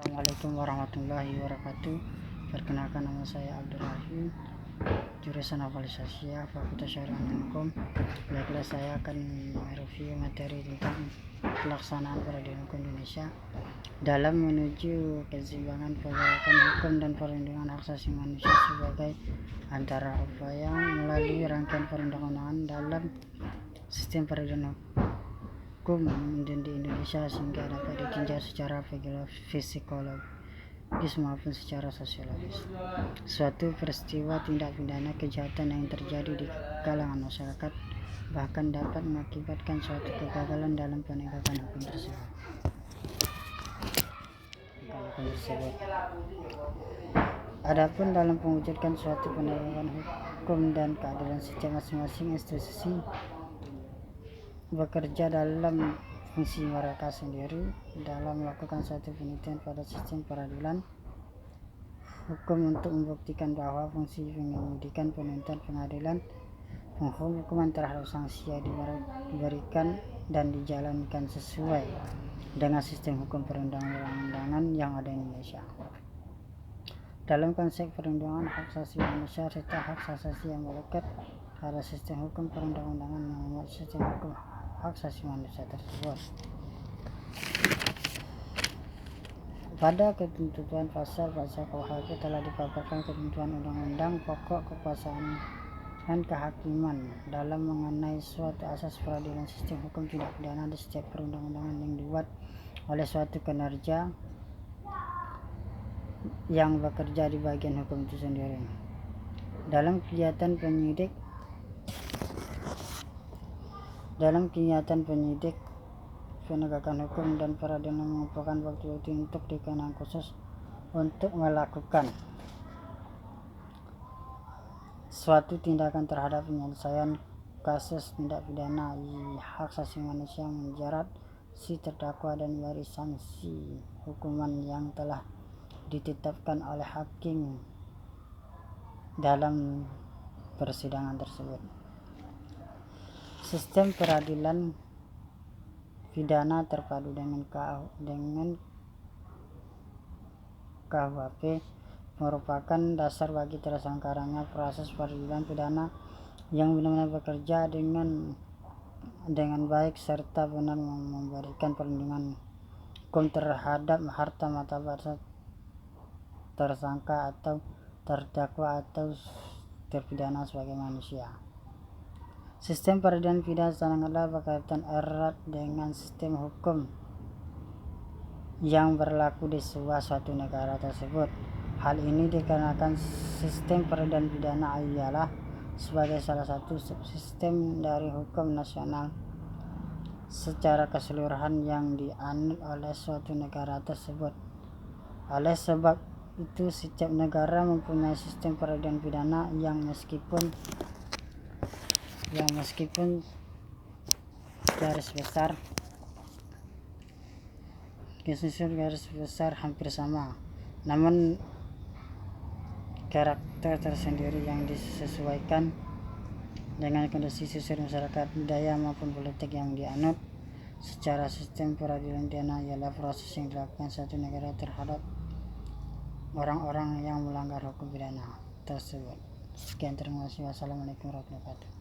Assalamualaikum warahmatullahi wabarakatuh. Perkenalkan, nama saya Abdul Rahim, jurusan Aplikasi Fakultas Syariah dan Hukum. Baiklah, saya akan mereview materi tentang pelaksanaan peradilan hukum Indonesia dalam menuju keseimbangan penegakan hukum dan perlindungan hak asasi manusia sebagai antara upaya melalui rangkaian perundang-undangan dalam sistem peradilan hukum di Indonesia sehingga dapat ditinjau secara psikologis maupun secara sosiologis. Suatu peristiwa tindak pidana kejahatan yang terjadi di kalangan masyarakat bahkan dapat mengakibatkan suatu kegagalan dalam penegakan hukum tersebut. Adapun dalam mewujudkan suatu penegakan hukum dan keadilan, setiap masing-masing institusi bekerja dalam fungsi mereka sendiri dalam melakukan suatu penelitian pada sistem peradilan hukum untuk membuktikan bahwa fungsi penyidikan, penuntutan, pengadilan, penghukuman terhadap sanksi yang diberikan dan dijalankan sesuai dengan sistem hukum perundang-undangan yang ada di Indonesia. Dalam konsep perlindungan hak asasi manusia serta hak asasi yang melekat pada sistem hukum perundang-undangan yang memuat sistem hukum hak asasi manusia tersebut. Pada ketentuan pasal-pasal KUHP telah dipaparkan ketentuan undang-undang pokok kekuasaan dan kehakiman dalam mengenai suatu asas peradilan sistem hukum tindak pidana di setiap perundang-undangan yang dibuat oleh suatu kinerja yang bekerja di bagian hukum itu sendiri. Dalam kegiatan penyidik penegakan hukum dan peradilan mengumpulkan bukti-bukti untuk dikenakan khusus untuk melakukan suatu tindakan terhadap penyelesaian kasus tindak pidana hak asasi manusia, menjerat si terdakwa dan memberi sanksi hukuman yang telah ditetapkan oleh hakim dalam persidangan tersebut. Sistem peradilan pidana terpadu dengan KUHP merupakan dasar bagi terselenggaranya proses peradilan pidana yang benar-benar bekerja dengan baik serta benar memberikan perlindungan hukum terhadap harta martabat tersangka atau terdakwa atau terpidana sebagai manusia. Sistem peradilan pidana sangatlah berkaitan erat dengan sistem hukum yang berlaku di suatu negara tersebut. Hal ini dikarenakan sistem peradilan pidana ialah sebagai salah satu subsistem dari hukum nasional secara keseluruhan yang dianut oleh suatu negara tersebut. Oleh sebab itu, setiap negara mempunyai sistem peradilan pidana yang meskipun garis besar hampir sama, namun karakter tersendiri yang disesuaikan dengan kondisi sosial masyarakat, budaya maupun politik yang dianut. Secara sistem peradilan pidana ialah proses yang dilakukan suatu negara terhadap orang-orang yang melanggar hukum pidana tersebut. Sekian, terima kasih. Wassalamualaikum warahmatullahi wabarakatuh.